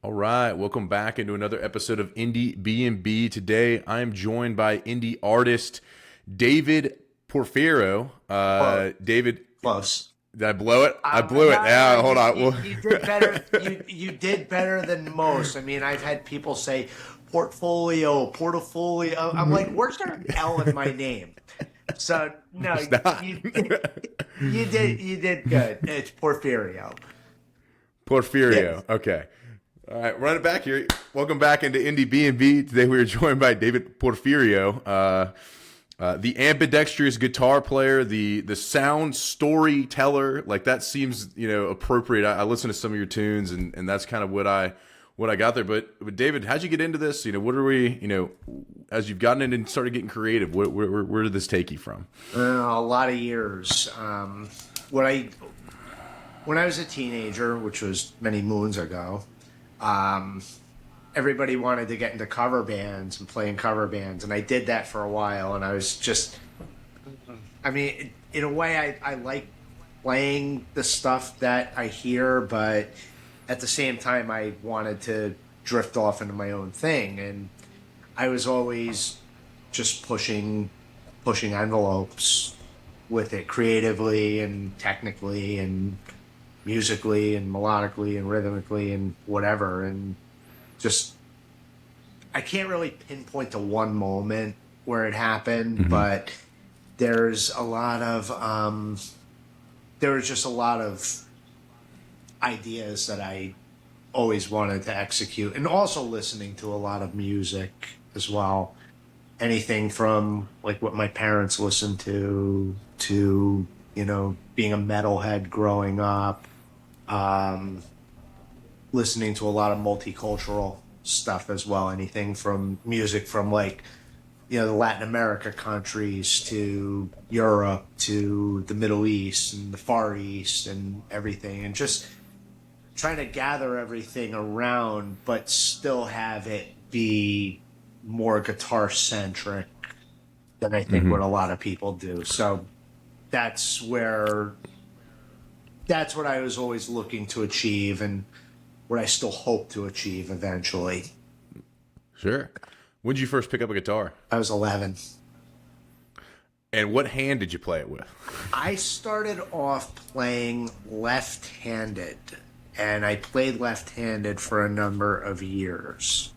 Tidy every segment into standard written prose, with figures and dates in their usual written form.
All right, welcome back into another episode of Indiebnb. Today, I am joined by indie artist David Porfirio. Close. David, Close. did I blow it? I No, blew it. no, no. Yeah, hold on. You did better. You did better than most. I mean, I've had people say portfolio. I'm like, where's there an L in my name? So no, It's not. you did good. It's Porfirio. Porfirio. Yes. Okay. All right, run it back here. Welcome back into Indiebnb. Today, we are joined by David Porfirio. The ambidextrous guitar player, the sound storyteller, like that seems appropriate. I listen to some of your tunes, and that's kind of what I got there. But David, how'd you get into this? What are we as you've gotten in and started getting creative? Where did this take you from? A lot of years. When I was a teenager, which was many moons ago, everybody wanted to get into cover bands and play in cover bands, and I did that for a while, and I was just, I mean, in a way, I like playing the stuff that I hear, but at the same time, I wanted to drift off into my own thing, and I was always just pushing envelopes with it creatively and technically and musically and melodically and rhythmically and whatever, and just I can't really pinpoint to one moment where it happened, but there's a lot of there was just a lot of ideas that I always wanted to execute, and also listening to a lot of music as well. Anything from like what my parents listened to being a metalhead growing up, listening to a lot of multicultural stuff as well. Anything from music from like, the Latin America countries to Europe to the Middle East and the Far East and everything. And just trying to gather everything around, but still have it be more guitar centric than I think what a lot of people do. So that's what I was always looking to achieve, and what I still hope to achieve eventually. Sure. When did you first pick up a guitar? I was 11. And what hand did you play it with? I started off playing left-handed, and I played left-handed for a number of years.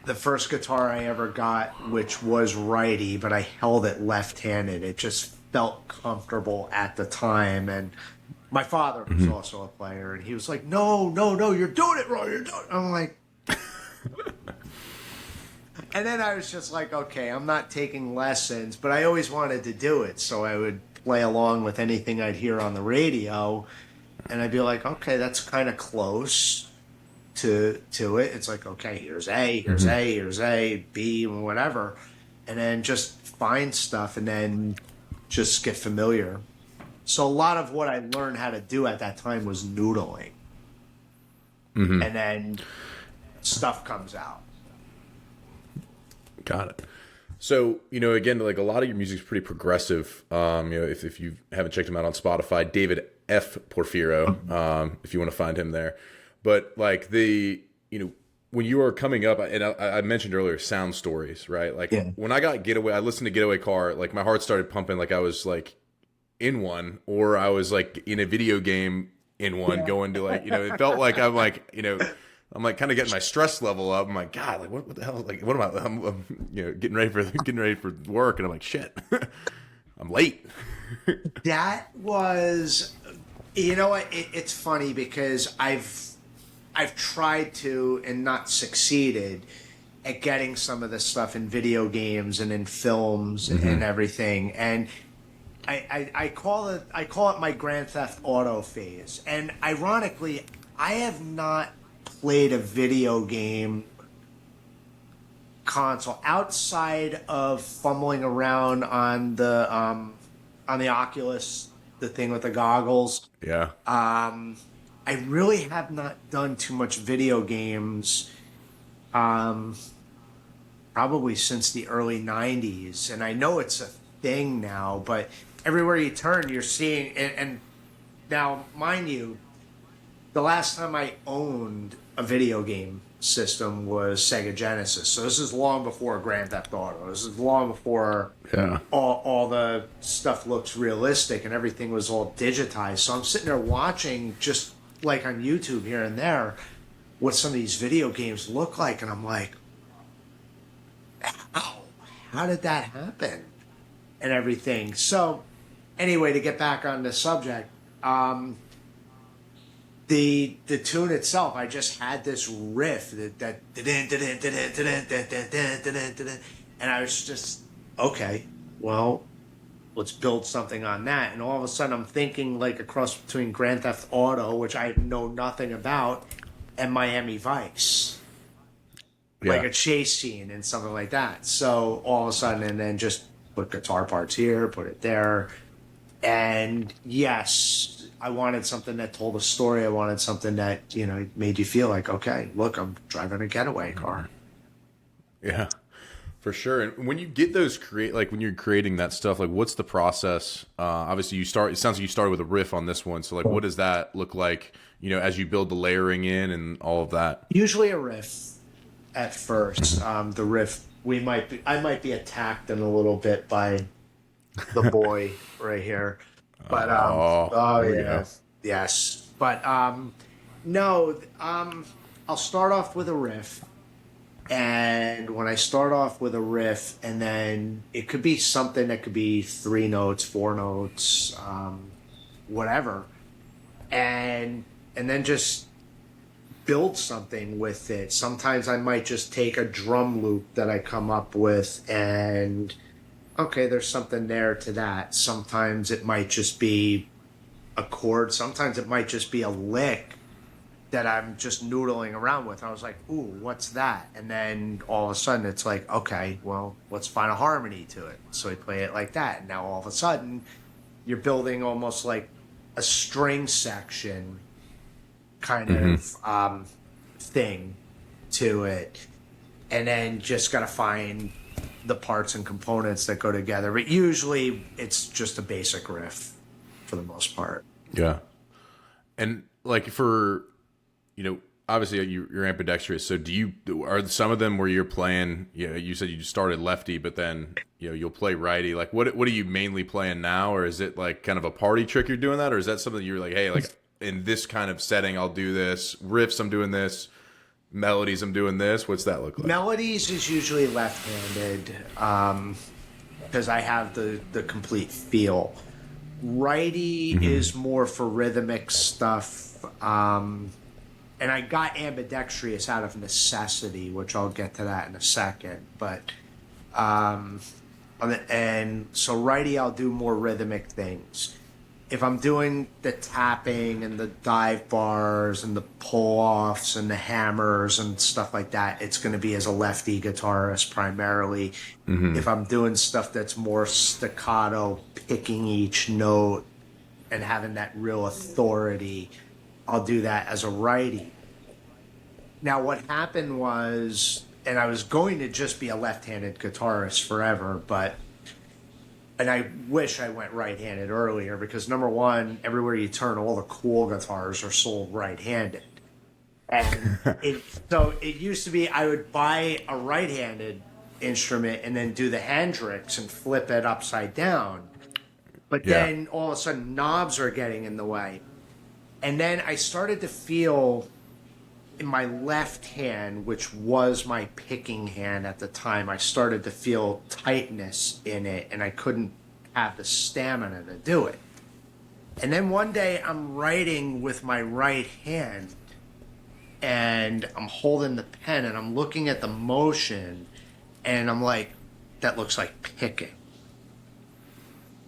The first guitar I ever got, which was righty, but I held it left-handed. It just felt comfortable at the time, and my father was also a player, and he was like, no, you're doing it wrong. I'm like, and then I was just like, okay, I'm not taking lessons, but I always wanted to do it, so I would play along with anything I'd hear on the radio, and I'd be like, okay, that's kind of close to it. It's like, okay, here's A, here's A, here's A, B, whatever, and then just find stuff, and then just get familiar. So a lot of what I learned how to do at that time was noodling. And then stuff comes out. Got it. So, again, like a lot of your music's pretty progressive. If you haven't checked him out on Spotify, David F. Porfirio, if you want to find him there. But like when you were coming up, and I mentioned earlier, sound stories, right? Like when I got Getaway, I listened to Getaway Car, like my heart started pumping like I was like in one, or I was like in a video game in one, going to like, it felt like I'm like, I'm like kind of getting my stress level up. I'm like, God, like what the hell? Like, what am I? I'm getting ready for work, and I'm like, shit, I'm late. That was, what? It's funny because I've tried to and not succeeded at getting some of this stuff in video games and in films and everything. And I call it my Grand Theft Auto phase. And ironically, I have not played a video game console outside of fumbling around on the Oculus, the thing with the goggles. Yeah. I really have not done too much video games, probably since the early 90s. And I know it's a thing now, but everywhere you turn, you're seeing, and now, mind you, the last time I owned a video game system was Sega Genesis. So this is long before Grand Theft Auto. This is long before Yeah. all the stuff looks realistic and everything was all digitized. So I'm sitting there watching, just like on YouTube here and there, what some of these video games look like, and I'm like, how did that happen? And everything. So anyway, to get back on the subject, the tune itself, I just had this riff that and I was just, okay, well, let's build something on that. And all of a sudden I'm thinking like a cross between Grand Theft Auto, which I know nothing about, and Miami Vice. Yeah. Like a chase scene and something like that. So all of a sudden, and then just put guitar parts here, put it there. And yes, I wanted something that told a story. I wanted something that, made you feel like, okay, look, I'm driving a getaway car. Yeah, for sure. And when you get those when you're creating that stuff, like what's the process? Obviously it sounds like you started with a riff on this one. So like, what does that look like, as you build the layering in and all of that? Usually a riff at first. The riff, I might be attacked in a little bit by the boy right here. But, yeah. Yes. But, no, I'll start off with a riff. And when I start off with a riff, and then it could be something that could be 3 notes, 4 notes, whatever, and then just build something with it. Sometimes I might just take a drum loop that I come up with, and okay, there's something there to that. Sometimes it might just be a chord. Sometimes it might just be a lick that I'm just noodling around with. I was like, ooh, what's that? And then all of a sudden it's like, okay, well, let's find a harmony to it. So we play it like that. And now all of a sudden you're building almost like a string section kind of thing to it. And then just got to find the parts and components that go together. But usually it's just a basic riff for the most part. Yeah. And like for, obviously you're ambidextrous. So are some of them where you're playing, you said you just started lefty, but then, you'll play righty. Like what are you mainly playing now? Or is it like kind of a party trick you're doing that? Or is that something you're like, hey, like in this kind of setting, I'll do this. Riffs, I'm doing this. Melodies, I'm doing this. What's that look like? Melodies is usually left-handed because I have the complete feel. Righty is more for rhythmic stuff. And I got ambidextrous out of necessity, which I'll get to that in a second. But and so righty, I'll do more rhythmic things. If I'm doing the tapping and the dive bars and the pull-offs and the hammers and stuff like that, it's going to be as a lefty guitarist primarily. If I'm doing stuff that's more staccato, picking each note and having that real authority, I'll do that as a righty. Now, what happened was, and I was going to just be a left-handed guitarist forever, and I wish I went right-handed earlier because, number one, everywhere you turn, all the cool guitars are sold right-handed. And so it used to be I would buy a right-handed instrument and then do the Hendrix and flip it upside down. But then all of a sudden knobs are getting in the way. And then I started to feel in my left hand, which was my picking hand at the time, I started to feel tightness in it, and I couldn't have the stamina to do it. And then one day I'm writing with my right hand, and I'm holding the pen, and I'm looking at the motion, and I'm like, that looks like picking.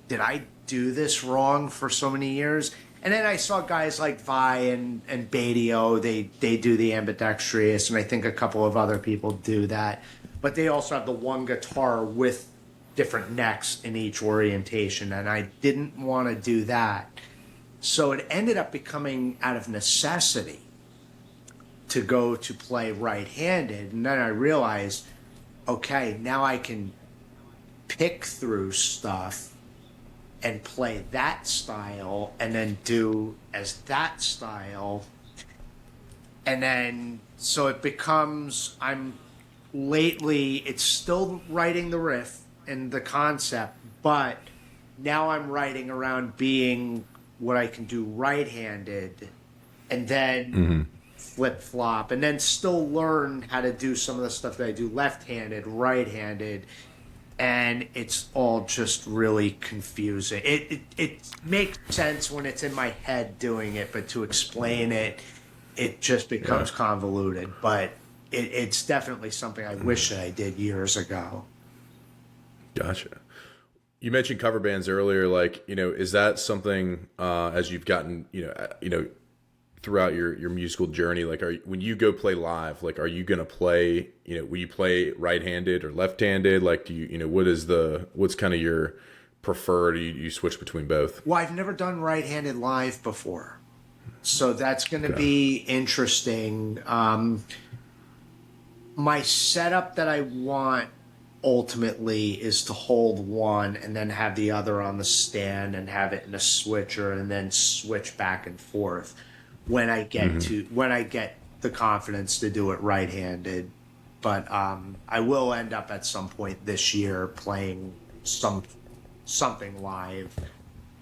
Did I do this wrong for so many years? And then I saw guys like Vi and Badio, they do the ambidextrous, and I think a couple of other people do that. But they also have the one guitar with different necks in each orientation, and I didn't want to do that. So it ended up becoming out of necessity to go to play right-handed. And then I realized, okay, now I can pick through stuff and play that style and then do as that style. And then, so it becomes, it's still writing the riff and the concept, but now I'm writing around being what I can do right-handed, and then flip flop, and then still learn how to do some of the stuff that I do left-handed, right-handed, and it's all just really confusing. It makes sense when it's in my head doing it, but to explain it, it just becomes convoluted. But it's definitely something I wish that I did years ago. Gotcha. You mentioned cover bands earlier. Like, is that something as you've gotten, throughout your musical journey? Like, when you go play live, like, are you gonna play? Will you play right-handed or left-handed? Like, do you, what's kind of your preferred? You switch between both? Well, I've never done right-handed live before, so that's going to be interesting. My setup that I want ultimately is to hold one and then have the other on the stand and have it in a switcher and then switch back and forth when I get the confidence to do it right-handed. But I will end up at some point this year playing something live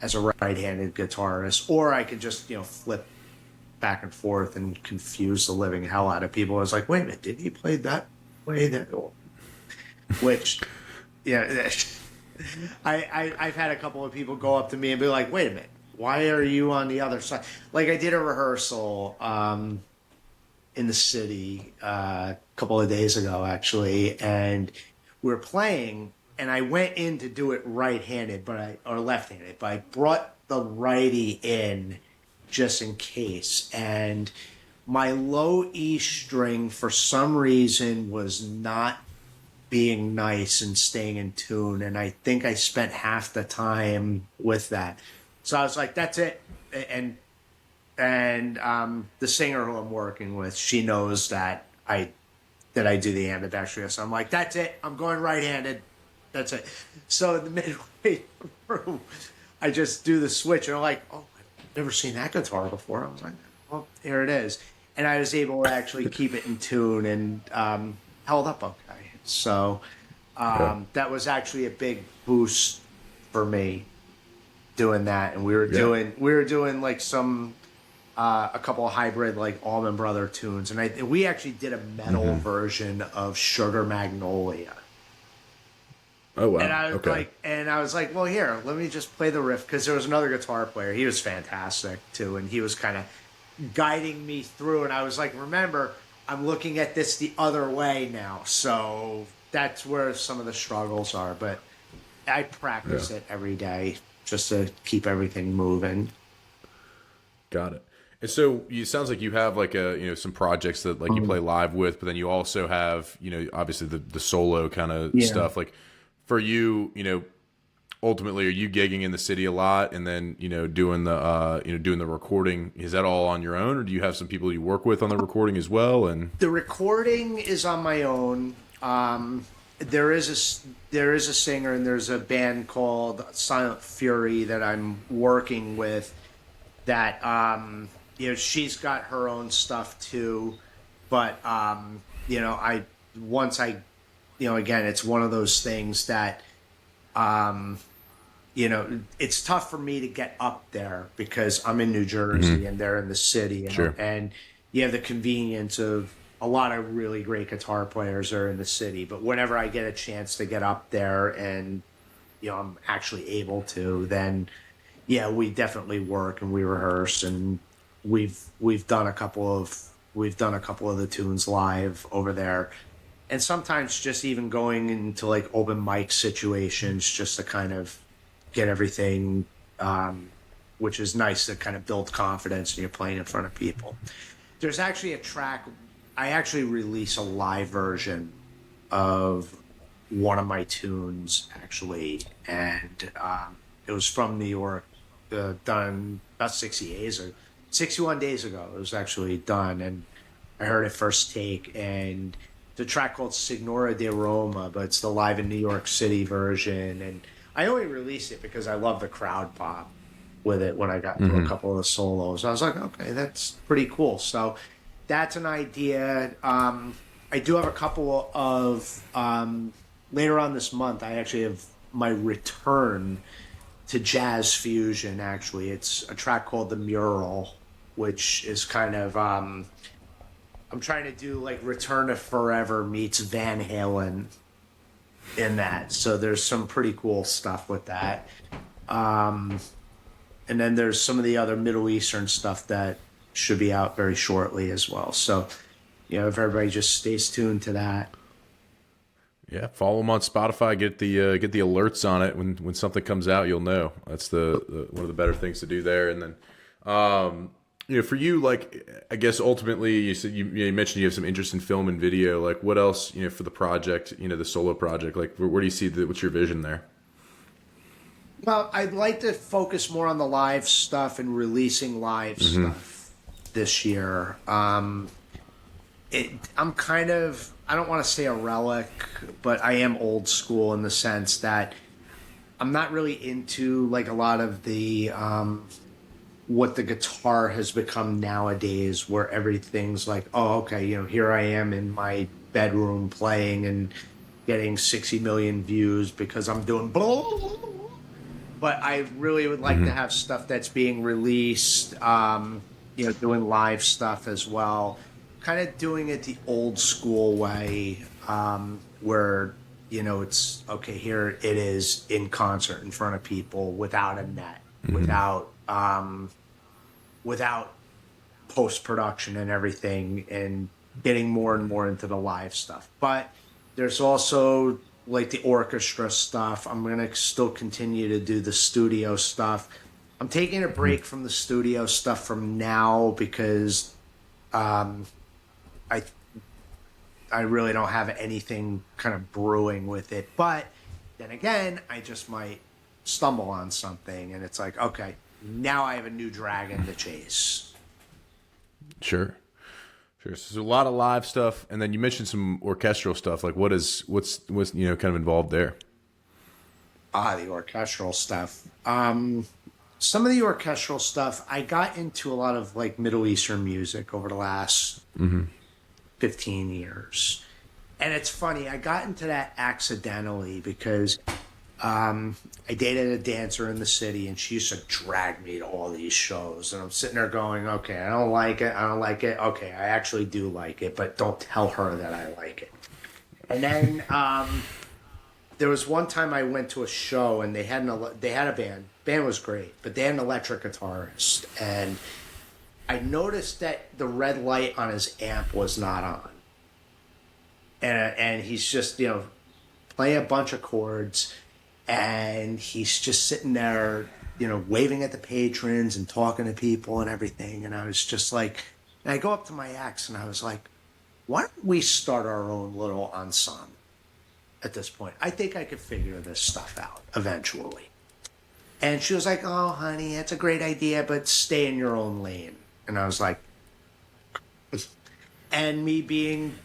as a right-handed guitarist, or I could just flip back and forth and confuse the living hell out of people. I was like, wait a minute, did he play that way? Which, yeah, I've had a couple of people go up to me and be like, wait a minute, why are you on the other side? Like, I did a rehearsal in the city a couple of days ago, actually, and we were playing, and I went in to do it right-handed, or left-handed, but I brought the righty in just in case, and my low E string for some reason was not being nice and staying in tune, and I think I spent half the time with that. So I was like, that's it. And the singer who I'm working with, she knows that I do the ambidextrous. I'm like, that's it, I'm going right-handed, that's it. So in the midway through, I just do the switch, and I'm like, oh, I've never seen that guitar before. I was like, well, here it is. And I was able to actually keep it in tune and held up okay. So that was actually a big boost for me doing that. And we were doing like a couple of hybrid like Allman Brother tunes, and we actually did a metal version of Sugar Magnolia. Oh wow! And I was like, well, here, let me just play the riff, because there was another guitar player. He was fantastic too, and he was kind of guiding me through. And I was like, remember, I'm looking at this the other way now, so that's where some of the struggles are. But I practice it every day just to keep everything moving. Got it. And so it sounds like you have like some projects that like you play live with, but then you also have obviously the solo kind of stuff. Like, for you, ultimately, are you gigging in the city a lot, and then doing the recording? Is that all on your own, or do you have some people you work with on the recording as well? And the recording is on my own. There is a singer, and there's a band called Silent Fury that I'm working with. That she's got her own stuff too, but again, it's one of those things that, it's tough for me to get up there because I'm in New Jersey and they're in the city. And you have the convenience of a lot of really great guitar players are in the city. But whenever I get a chance to get up there and, I'm actually able to, then, we definitely work and we rehearse, and we've done a couple of the tunes live over there. And sometimes just even going into like open mic situations just to kind of get everything, which is nice to kind of build confidence when you're playing in front of people. There's actually a track, I actually release a live version of one of my tunes, actually. And it was from New York, done about 61 days ago. It was actually done, and I heard it first take, and the track called Signora de Roma, but it's the live in New York City version. And I only released it because I love the crowd pop with it when I got through a couple of the solos. I was like, okay, that's pretty cool. So that's an idea. I do have a couple of later on this month. I actually have my return to jazz fusion. Actually, it's a track called "The Mural," which is kind of I'm trying to do like Return to Forever meets Van Halen in that. So there's some pretty cool stuff with that. Um, and then there's some of the other Middle Eastern stuff that should be out very shortly as well. So, if everybody just stays tuned to that. Yeah, follow them on Spotify. Get the alerts on it when something comes out. You'll know. That's the one of the better things to do there. And then, for you, like I guess ultimately, you said you mentioned you have some interest in film and video. Like, what else for the project? The solo project. Like, where do you see what's your vision there? Well, I'd like to focus more on the live stuff and releasing live stuff this year. I'm kind of, I don't want to say a relic, but I am old school in the sense that I'm not really into like a lot of the what the guitar has become nowadays, where everything's like, oh, okay, here I am in my bedroom playing and getting 60 million views because I'm doing blah, blah, blah, blah. But I really would like to have stuff that's being released, doing live stuff as well. Kind of doing it the old school way, where it's okay. Here it is in concert in front of people without a net, without post production and everything, and getting more and more into the live stuff. But there's also like the orchestra stuff. I'm gonna still continue to do the studio stuff. I'm taking a break from the studio stuff from now because I really don't have anything kind of brewing with it. But then again, I just might stumble on something and it's like, okay, now I have a new dragon to chase. Sure. So there's a lot of live stuff, and then you mentioned some orchestral stuff. Like, what's kind of involved there? The orchestral stuff. Some of the orchestral stuff, I got into a lot of like Middle Eastern music over the last 15 years. And it's funny, I got into that accidentally because I dated a dancer in the city and she used to drag me to all these shows. And I'm sitting there going, okay, I don't like it. Okay, I actually do like it, but don't tell her that I like it. And then there was one time I went to a show and they had a band. Band was great, but they had an electric guitarist. And I noticed that the red light on his amp was not on. And he's just, playing a bunch of chords. And he's just sitting there, waving at the patrons and talking to people and everything. And I was just like, and I go up to my ex and I was like, why don't we start our own little ensemble at this point? I think I could figure this stuff out eventually. And she was like, oh, honey, that's a great idea, but stay in your own lane. And I was like, and me being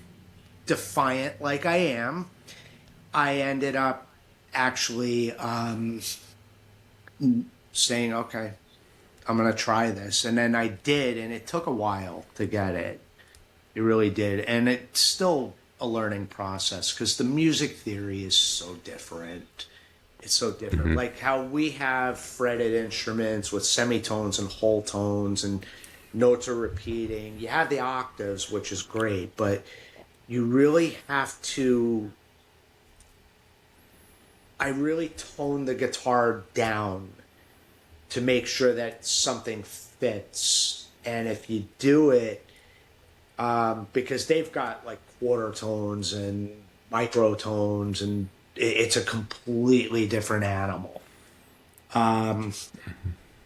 defiant like I am, I ended up actually saying, okay, I'm going to try this. And then I did, and it took a while to get it. It really did. And it's still a learning process because the music theory is so different. It's so different. Like how we have fretted instruments with semitones and whole tones and notes are repeating. You have the octaves, which is great, but you really have to... I really tone the guitar down to make sure that something fits. And if you do it, because they've got like quarter tones and microtones, and it's a completely different animal.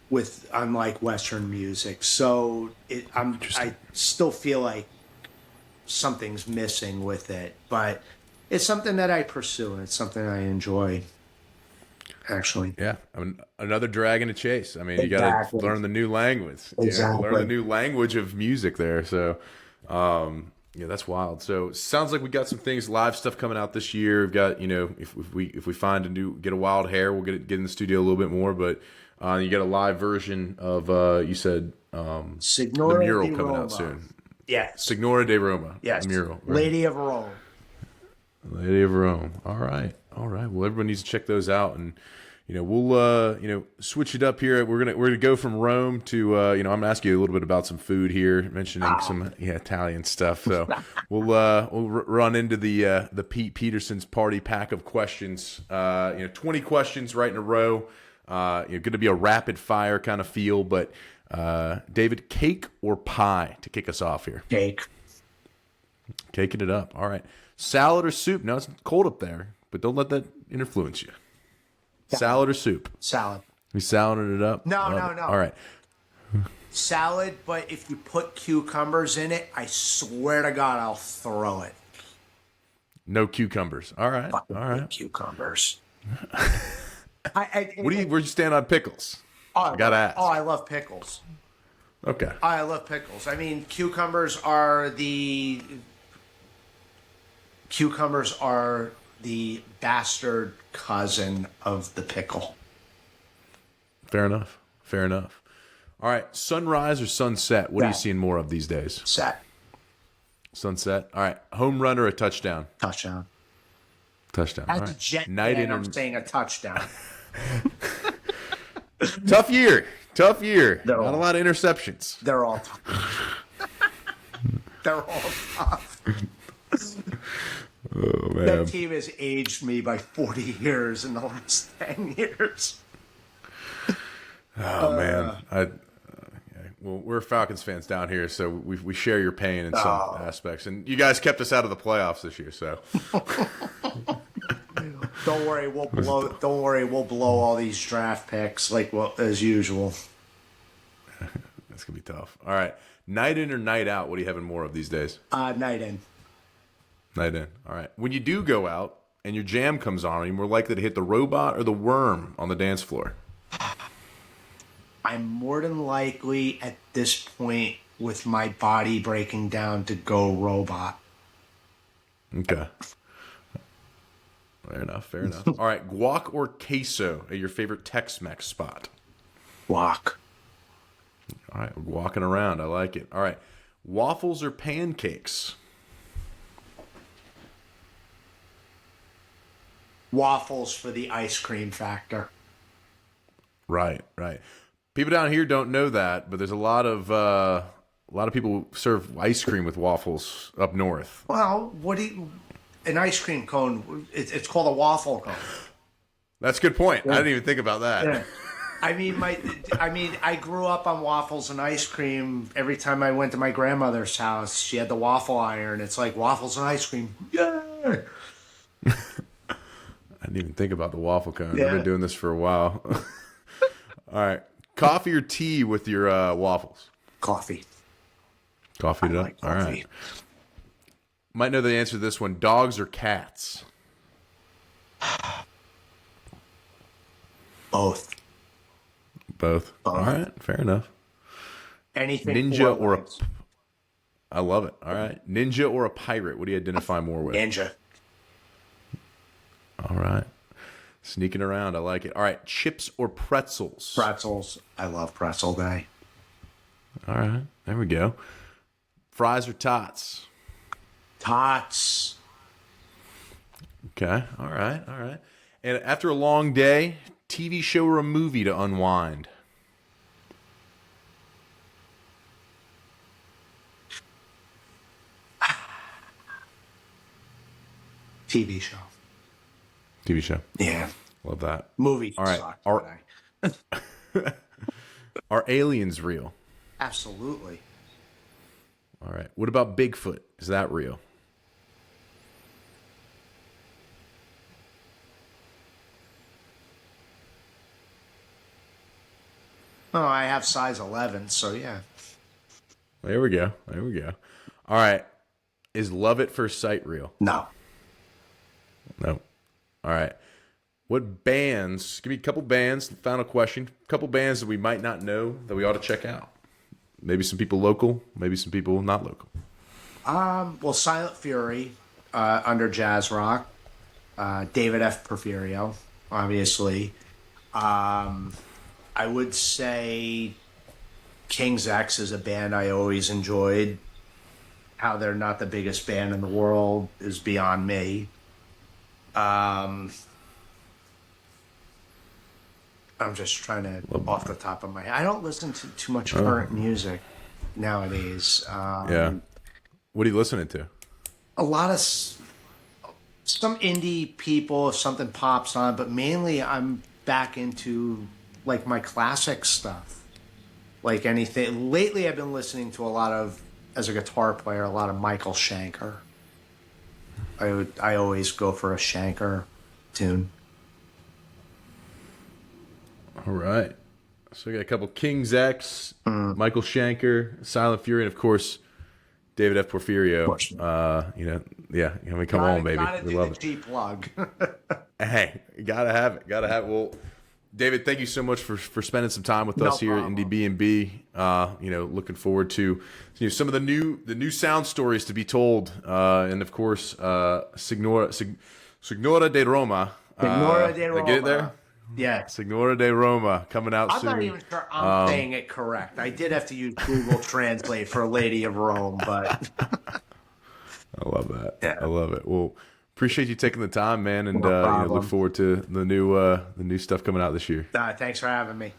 With unlike Western music, so I still feel like something's missing with it, but it's something that I pursue and it's something I enjoy. Actually, yeah, I mean, another dragon to chase. I mean, you got to learn the new language. Exactly, learn the new language of music there. So, yeah, that's wild. So, sounds like we got some things, live stuff coming out this year. We've got, if we find get a wild hair, we'll get in the studio a little bit more. But you got a live version of you said Signora the mural di coming Roma. out soon. Yes. Signora de Roma. Yes. Mural. Right. Lady of Rome. Lady of Rome. All right. Well, everyone needs to check those out, and we'll switch it up here. We're gonna go from Rome to I'm gonna ask you a little bit about some food here, mentioning some Italian stuff. So we'll run into the Pete Peterson's party pack of questions. 20 questions right in a row. Going to be a rapid fire kind of feel, but David, cake or pie to kick us off here? Cake. Caking it up. All right. Salad or soup? Now it's cold up there, but don't let that influence you. Salad or soup? Salad. We saladed it up? No. All right. Salad, but if you put cucumbers in it, I swear to God, I'll throw it. No cucumbers. All right. Cucumbers. Where you stand on pickles? I gotta ask. I love pickles. Okay. I love pickles. I mean, cucumbers are the bastard cousin of the pickle. Fair enough. All right. Sunrise or sunset? What are you seeing more of these days? Sunset. All right. Home run or a touchdown? Touchdown. All As right. a Jet Night fan, in or... I'm saying a touchdown. Tough year. Not a all- lot of interceptions. They're all tough. They're all tough. Oh, man. That team has aged me by 40 years in the last 10 years. Oh, man. Well, we're Falcons fans down here, so we share your pain in some aspects. And you guys kept us out of the playoffs this year, so. Don't worry, we'll blow all these draft picks as usual. That's going to be tough. All right. Night in or night out? What are you having more of these days? Night in. Night in. All right. When you do go out and your jam comes on, are you more likely to hit the robot or the worm on the dance floor? I'm more than likely at this point with my body breaking down to go robot. Okay. Fair enough. All right. Guac or queso at your favorite Tex-Mex spot? Guac. All right. We're walking around. I like it. All right. Waffles or pancakes? Waffles for the ice cream factor. Right. People down here don't know that, but there's a lot of people who serve ice cream with waffles up north. Well, an ice cream cone? It's called a waffle cone. That's a good point. I didn't even think about that. Yeah. I grew up on waffles and ice cream. Every time I went to my grandmother's house, she had the waffle iron. It's like waffles and ice cream. Yeah. I didn't even think about the waffle cone. Yeah. I've been doing this for a while. All right. Coffee or tea with your waffles? Coffee. Coffee it up? Like All coffee. right. Might know the answer to this one. Dogs or cats? Both. Both. All right. Fair enough. Anything. Ninja or legs. I love it. All right. Ninja or a pirate? What do you identify more with? Ninja. All right. Sneaking around. I like it. All right. Chips or pretzels? Pretzels. I love pretzel day. All right. There we go. Fries or tots? Tots. Okay. All right. And after a long day, TV show or a movie to unwind? TV show. TV show. Yeah. Love that. Movies. All right. Suck, Are aliens real? Absolutely. All right. What about Bigfoot? Is that real? Oh, I have size 11, so yeah. There we go. All right. Is Love at First Sight real? No. No. All right. What bands? Give me a couple bands. Final question. A couple bands that we might not know that we ought to check out. Maybe some people local. Maybe some people not local. Well, Silent Fury, under jazz rock. David F. Porfirio, obviously. I would say King's X is a band I always enjoyed. how they're not the biggest band in the world is beyond me. I'm just trying to, off the top of my head. I don't listen to too much current music nowadays. Yeah. What are you listening to? A lot of some indie people if something pops on, but mainly I'm back into like my classic stuff. Like anything. Lately I've been listening to a lot of, as a guitar player, a lot of Michael Schenker. I always go for a Schenker tune. All right. So we got a couple King's X, Michael Schenker, Silent Fury, and of course David F. Porfirio. Yeah. I mean, come on, baby. We love it. Cheap plug. Hey, gotta have it. Well, David, thank you so much for spending some time with us here at Indiebnb. Looking forward to some of the new sound stories to be told, and of course, Signora de Roma. Signora de Did Roma. I get it there? Yeah. Signora de Roma coming out soon. I'm not even sure I'm saying it correct. I did have to use Google Translate for Lady of Rome, but I love that. Yeah. I love it. Well, appreciate you taking the time, man, and look forward to the new stuff coming out this year. thanks for having me.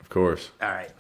Of course. All right.